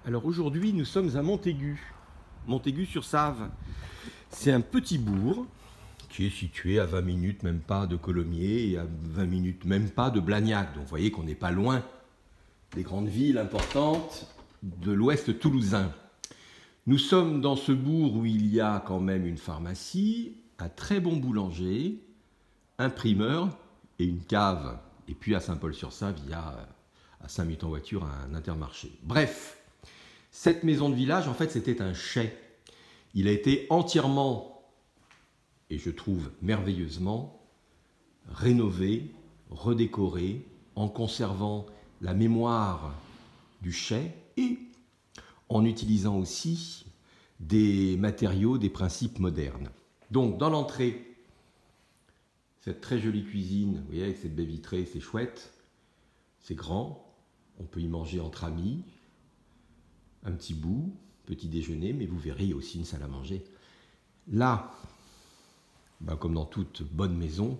Alors aujourd'hui, nous sommes à Montaigu, Montaigu-sur-Save. C'est un petit bourg qui est situé à 20 minutes, même pas de Colomiers, et à 20 minutes, même pas de Blagnac. Donc vous voyez qu'on n'est pas loin des grandes villes importantes de l'ouest toulousain. Nous sommes dans ce bourg où il y a quand même une pharmacie, un très bon boulanger, un primeur et une cave. Et puis à Saint-Paul-sur-Save, il y a à 5 minutes en voiture un intermarché. Bref, cette maison de village, en fait, c'était un chai. Il a été entièrement, et je trouve merveilleusement, rénové, redécoré, en conservant la mémoire du chai et en utilisant aussi des matériaux, des principes modernes. Donc, dans l'entrée, cette très jolie cuisine, vous voyez, avec cette baie vitrée, c'est chouette, c'est grand, on peut y manger entre amis, un petit bout, petit déjeuner, mais vous verrez, il y a aussi une salle à manger. Là, comme dans toute bonne maison,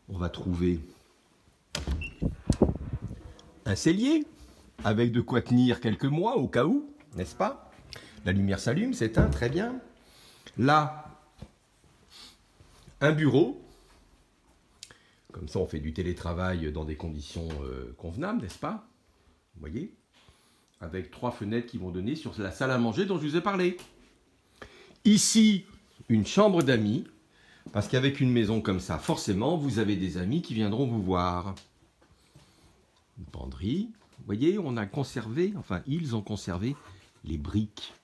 on va trouver un cellier, avec de quoi tenir quelques mois au cas où, n'est-ce pas? La lumière s'allume, s'éteint, très bien. Là, un bureau. Comme ça, on fait du télétravail dans des conditions convenables, n'est-ce pas? Vous voyez? Avec 3 fenêtres qui vont donner sur la salle à manger dont je vous ai parlé. Ici, une chambre d'amis, parce qu'avec une maison comme ça, forcément, vous avez des amis qui viendront vous voir. Une penderie. Vous voyez, on a conservé, enfin, ils ont conservé les briques.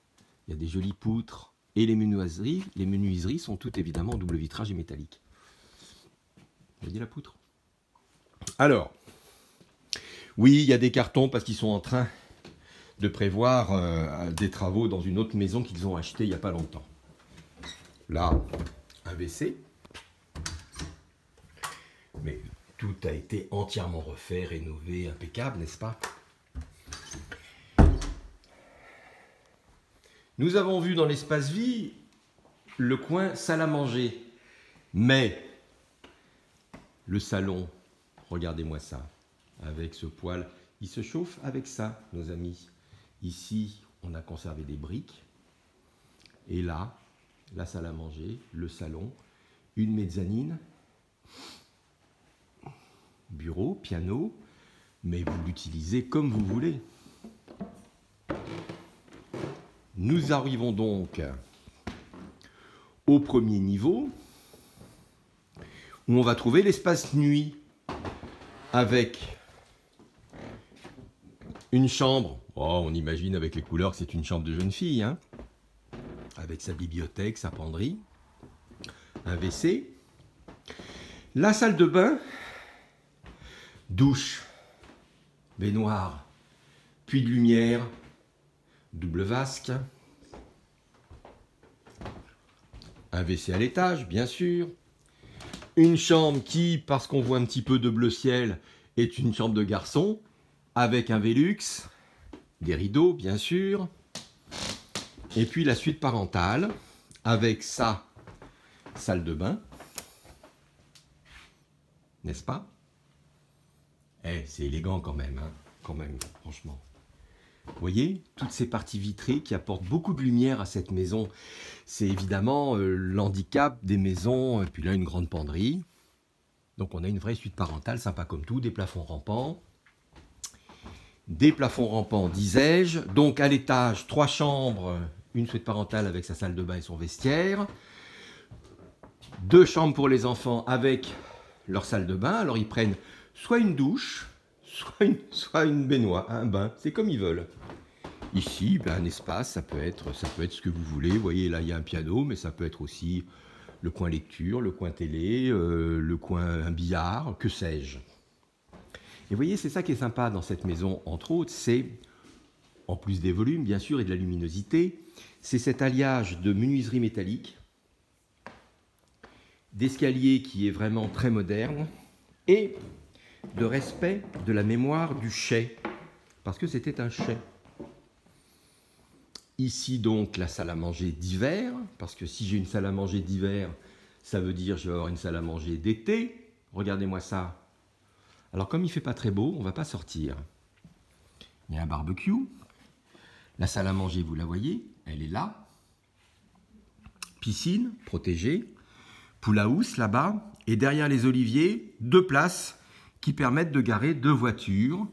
Il y a des jolies poutres. Et les menuiseries sont toutes évidemment en double vitrage et métallique. Vous voyez la poutre? Alors, oui, il y a des cartons parce qu'ils sont en train de prévoir des travaux dans une autre maison qu'ils ont achetée il n'y a pas longtemps. Là, un WC. Mais tout a été entièrement refait, rénové, impeccable, n'est-ce pas? Nous avons vu dans l'espace vie le coin salle à manger. Mais le salon, regardez-moi ça, avec ce poêle, il se chauffe avec ça, nos amis. Ici, on a conservé des briques. Et là, la salle à manger, le salon, une mezzanine, bureau, piano, mais vous l'utilisez comme vous voulez. Nous arrivons donc au premier niveau, où on va trouver l'espace nuit, avec une chambre. Oh, on imagine avec les couleurs que c'est une chambre de jeune fille, hein, avec sa bibliothèque, sa penderie, un WC, la salle de bain, douche, baignoire, puits de lumière, double vasque, un WC à l'étage, bien sûr, une chambre qui, parce qu'on voit un petit peu de bleu ciel, est une chambre de garçon, avec un Velux, des rideaux, bien sûr, et puis la suite parentale, avec sa salle de bain, n'est-ce pas? Eh, c'est élégant quand même, hein, quand même, franchement. Vous voyez, toutes ces parties vitrées qui apportent beaucoup de lumière à cette maison. C'est évidemment l'handicap des maisons, et puis là, une grande penderie. Donc on a une vraie suite parentale, sympa comme tout, des plafonds rampants. Des plafonds rampants, disais-je. Donc à l'étage, 3 chambres, une suite parentale avec sa salle de bain et son vestiaire. 2 chambres pour les enfants avec leur salle de bain. Alors ils prennent soit une douche, soit une baignoire, un bain, c'est comme ils veulent. Ici, un espace, ça peut être ce que vous voulez. Vous voyez, là, il y a un piano, mais ça peut être aussi le coin lecture, le coin télé, le coin un billard, que sais-je. Et vous voyez, c'est ça qui est sympa dans cette maison, entre autres, c'est, en plus des volumes, bien sûr, et de la luminosité, c'est cet alliage de menuiserie métallique, d'escalier qui est vraiment très moderne, et de respect de la mémoire du chai, parce que c'était un chai. Ici donc la salle à manger d'hiver, parce que si j'ai une salle à manger d'hiver, ça veut dire que je vais avoir une salle à manger d'été. Regardez-moi ça. Alors comme il ne fait pas très beau, on ne va pas sortir. Il y a un barbecue. La salle à manger, vous la voyez, elle est là. Piscine, protégée. Pool house, là-bas. Et derrière les oliviers, 2 places qui permettent de garer 2 voitures.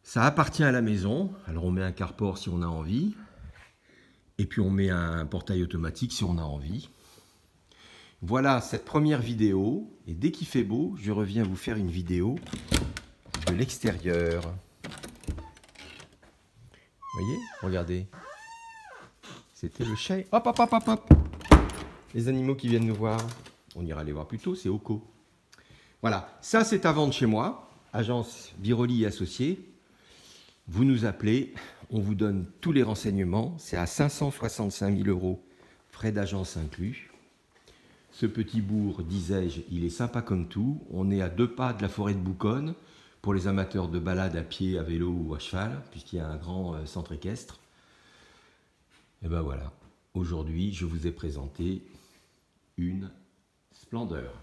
Ça appartient à la maison. Alors on met un carport si on a envie. Et puis on met un portail automatique si on a envie. Voilà cette première vidéo. Et dès qu'il fait beau, je reviens vous faire une vidéo de l'extérieur. Vous voyez? Regardez. C'était le chat. Hop, hop, hop, hop, hop. Les animaux qui viennent nous voir. On ira les voir plus tôt, c'est Oko. Voilà, ça c'est à vendre chez moi. Agence Biroli et Associés. Vous nous appelez, on vous donne tous les renseignements. C'est à 565 000 €, frais d'agence inclus. Ce petit bourg, disais-je, il est sympa comme tout. On est à 2 pas de la forêt de Bouconne pour les amateurs de balade à pied, à vélo ou à cheval, puisqu'il y a un grand centre équestre. Et ben voilà, aujourd'hui je vous ai présenté une splendeur.